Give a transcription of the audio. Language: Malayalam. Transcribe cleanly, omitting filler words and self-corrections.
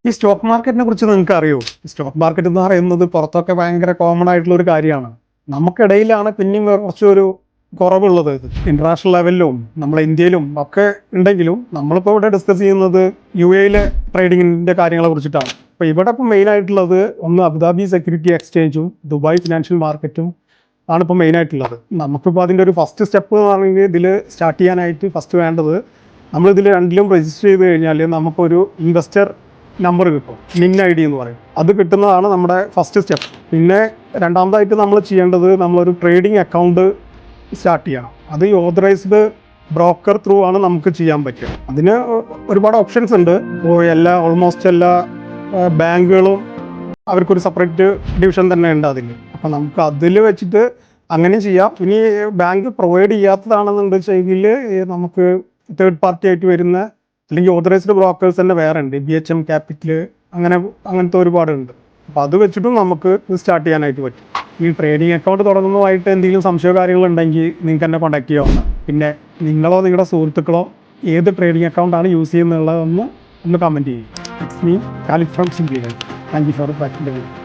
ഈ സ്റ്റോക്ക് മാർക്കറ്റിനെ കുറിച്ച് നിങ്ങൾക്ക് അറിയോ? സ്റ്റോക്ക് മാർക്കറ്റ് എന്ന് പറയുന്നത് പുറത്തൊക്കെ ഭയങ്കര കോമൺ ആയിട്ടുള്ള ഒരു കാര്യമാണ്. നമുക്കിടയിലാണ് പിന്നെയും കുറച്ചൊരു കുറവുള്ളത്. ഇന്റർനാഷണൽ ലെവലിലും നമ്മളെ ഇന്ത്യയിലും ഒക്കെ ഉണ്ടെങ്കിലും നമ്മളിപ്പോൾ ഇവിടെ ഡിസ്കസ് ചെയ്യുന്നത് UAE ട്രേഡിങ്ങിൻ്റെ കാര്യങ്ങളെ കുറിച്ചിട്ടാണ്. അപ്പോൾ ഇവിടെ ഇപ്പോൾ മെയിൻ ആയിട്ടുള്ളത് ഒന്ന് അബുദാബി സെക്യൂരിറ്റി എക്സ്ചേഞ്ചും ദുബായ് ഫിനാൻഷ്യൽ മാർക്കറ്റും ആണ് ഇപ്പോൾ മെയിൻ ആയിട്ടുള്ളത്. നമുക്കിപ്പോൾ അതിൻ്റെ ഒരു ഫസ്റ്റ് സ്റ്റെപ്പ് എന്ന് പറഞ്ഞെങ്കിൽ ഇതിൽ സ്റ്റാർട്ട് ചെയ്യാനായിട്ട് ഫസ്റ്റ് വേണ്ടത് നമ്മളിതിൽ രണ്ടിലും രജിസ്റ്റർ ചെയ്ത് കഴിഞ്ഞാൽ നമുക്കൊരു ഇൻവെസ്റ്റർ നമ്പർ കിട്ടും, നിൻ ID എന്ന് പറയും. അത് കിട്ടുന്നതാണ് നമ്മുടെ ഫസ്റ്റ് സ്റ്റെപ്പ്. പിന്നെ രണ്ടാമതായിട്ട് നമ്മൾ ചെയ്യേണ്ടത് നമ്മളൊരു ട്രേഡിംഗ് അക്കൗണ്ട് സ്റ്റാർട്ട് ചെയ്യണം. അത് ഈ ഓതറൈസ്ഡ് ബ്രോക്കർ ത്രൂ ആണ് നമുക്ക് ചെയ്യാൻ പറ്റുക. അതിന് ഒരുപാട് ഓപ്ഷൻസ് ഉണ്ട്. ഇപ്പോൾ ഓൾമോസ്റ്റ് എല്ലാ ബാങ്കുകളും അവർക്കൊരു സെപ്പറേറ്റ് ഡിവിഷൻ തന്നെ ഉണ്ട് അതിൽ. അപ്പോൾ നമുക്ക് അതിൽ വെച്ചിട്ട് അങ്ങനെ ചെയ്യാം. ഇനി ബാങ്ക് പ്രൊവൈഡ് ചെയ്യാത്തതാണെന്നുണ്ട് വെച്ചെങ്കിൽ നമുക്ക് തേർഡ് പാർട്ടി ആയിട്ട് വരുന്ന അല്ലെങ്കിൽ ഓതറൈസ്ഡ് ബ്രോക്കേഴ്സ് തന്നെ വേറെ ഉണ്ട്. BHM ക്യാപിറ്റൽ അങ്ങനത്തെ ഒരുപാടുണ്ട്. അപ്പോൾ അത് വെച്ചിട്ടും നമുക്ക് സ്റ്റാർട്ട് ചെയ്യാനായിട്ട് പറ്റും. ഈ ട്രേഡിംഗ് അക്കൗണ്ട് തുടങ്ങുന്നതുമായിട്ട് എന്തെങ്കിലും സംശയ കാര്യങ്ങളുണ്ടെങ്കിൽ നിങ്ങൾക്ക് എന്നെ കോൺടാക്ട് ചെയ്യാവുന്ന. പിന്നെ നിങ്ങളോ നിങ്ങളുടെ സുഹൃത്തുക്കളോ ഏത് ട്രേഡിംഗ് അക്കൗണ്ടാണ് യൂസ് ചെയ്യുന്നുള്ളതെന്ന് ഒന്ന് കമൻറ്റ് ചെയ്യും. It's me Khalid from Simpliguide. Thank you for watching the video.